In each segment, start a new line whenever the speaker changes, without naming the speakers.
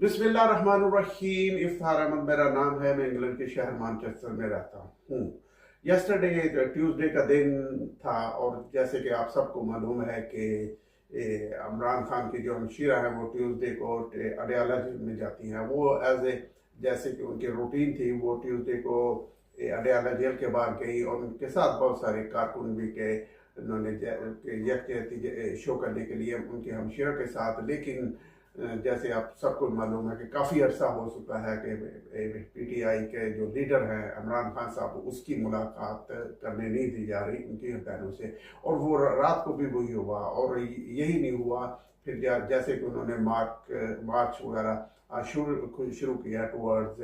बिस्मिल्लाहिर्रहमानिर्रहीम। इफ्तार अहमद मेरा नाम है। मैं इंग्लैंड के शहर मैनचेस्टर में रहता हूँ। यस्टरडे ट्यूसडे का दिन था और जैसे कि आप सबको मालूम है कि इमरान खान की जो हमशीरा है वो ट्यूसडे को अडयाला जेल में जाती हैं। वो एज ए जैसे कि उनकी रूटीन थी, वो ट्यूसडे को अडयाला जेल के बाहर गई और उनके साथ बहुत सारे कारकुन भी गए। उन्होंने यकजहती शो करने के लिए उनके हमशीरा के साथ। लेकिन जैसे आप सबको मालूम है कि काफ़ी अरसा हो चुका है कि पीटीआई के जो लीडर हैं इमरान खान साहब, उसकी मुलाकात करने नहीं दी जा रही उनकी बहनों से। और वो रात को भी वही हुआ और यही नहीं हुआ। फिर जैसे कि उन्होंने मार्च वगैरह शुरू किया टूवर्ड्स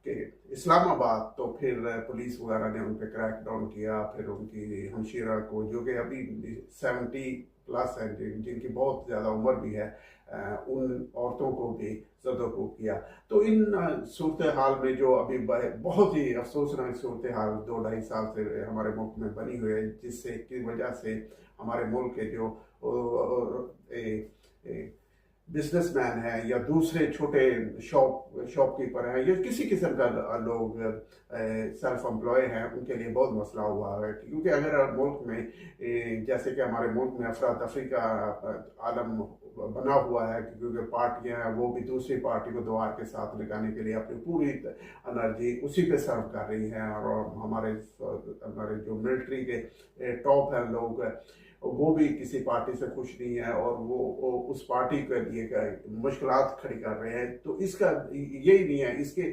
इस्लामाबाद, तो फिर पुलिस वगैरह ने उन पर क्रैक डाउन किया। फिर उनकी हमशीरा को, जो कि अभी 70+ है, जिनकी बहुत ज़्यादा उम्र भी है, उन औरतों को भी ज़दोको किया। तो इन सूरत हाल में जो अभी बहुत ही अफसोसनाक सूरत हाल 2-2.5 साल से हमारे मुल्क में बनी हुई है, जिससे की वजह से हमारे मुल्क के जो बिजनेसमैन हैं या दूसरे छोटे शॉपकीपर हैं या किसी किस्म का लोग सेल्फ एम्प्लॉय हैं, उनके लिए बहुत मसला हुआ है। क्योंकि अगर मुल्क में जैसे कि हमारे मुल्क में अफरा तफरी का आलम बना हुआ है, क्योंकि पार्टियां हैं वो भी दूसरी पार्टी को द्वार के साथ लगाने के लिए अपनी पूरी एनर्जी उसी पे सर्व कर रही हैं। और हमारे जो मिलिट्री के टॉप हैं लोग, वो भी किसी पार्टी से खुश नहीं है और वो उस पार्टी के लिए मुश्किलात खड़ी कर रहे हैं। तो इसका यही नहीं है, इसके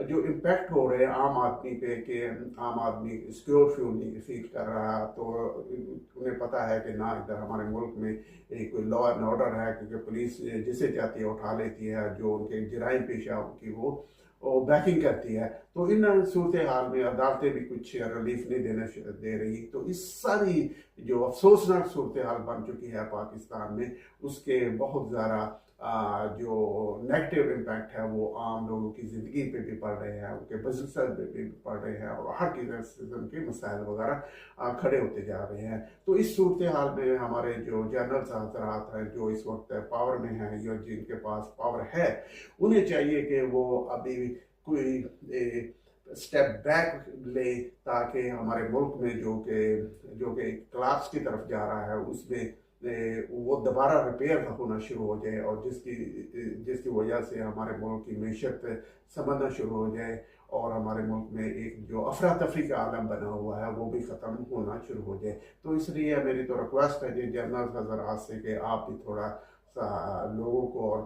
जो इम्पैक्ट हो रहे हैं आम आदमी पे, कि आम आदमी सिक्योर फील कर रहा है। तो उन्हें पता है कि ना इधर हमारे मुल्क में कोई लॉ एंड ऑर्डर है, क्योंकि पुलिस जिसे चाहती है उठा लेती है, जो उनके जराइम पेशा की वो बैकिंग करती है। तो इन सूरत हाल में अदालतें भी कुछ रिलीफ नहीं दे रही। तो इस सारी जो अफसोसनाक सूरत हाल बन चुकी है पाकिस्तान में, उसके बहुत ज़्यादा जो नेगेटिव इम्पैक्ट है वो आम लोगों की ज़िंदगी पे भी पड़ रहे हैं, उनके बिजनेस पे भी पड़ रहे हैं और हर किस्म के मसाइल वगैरह खड़े होते जा रहे हैं। तो इस सूरत हाल में हमारे जो जनरल हजरात हैं, जो इस वक्त पावर में हैं या जिनके पास पावर है, उन्हें चाहिए कि वो अभी कोई स्टेप बैक ले, ताकि हमारे मुल्क में जो कि क्लास की तरफ जा रहा है उसमें वो दोबारा रिपेयर होना शुरू हो जाए और जिसकी वजह से हमारे मुल्क की मीशत समझना शुरू हो जाए और हमारे मुल्क में एक जो अफरा तफरी का आलम बना हुआ है वो भी ख़त्म होना शुरू हो जाए। तो इसलिए मेरी तो रिक्वेस्ट है कि जनरल हजरात से कि आप भी थोड़ा सा लोगों को और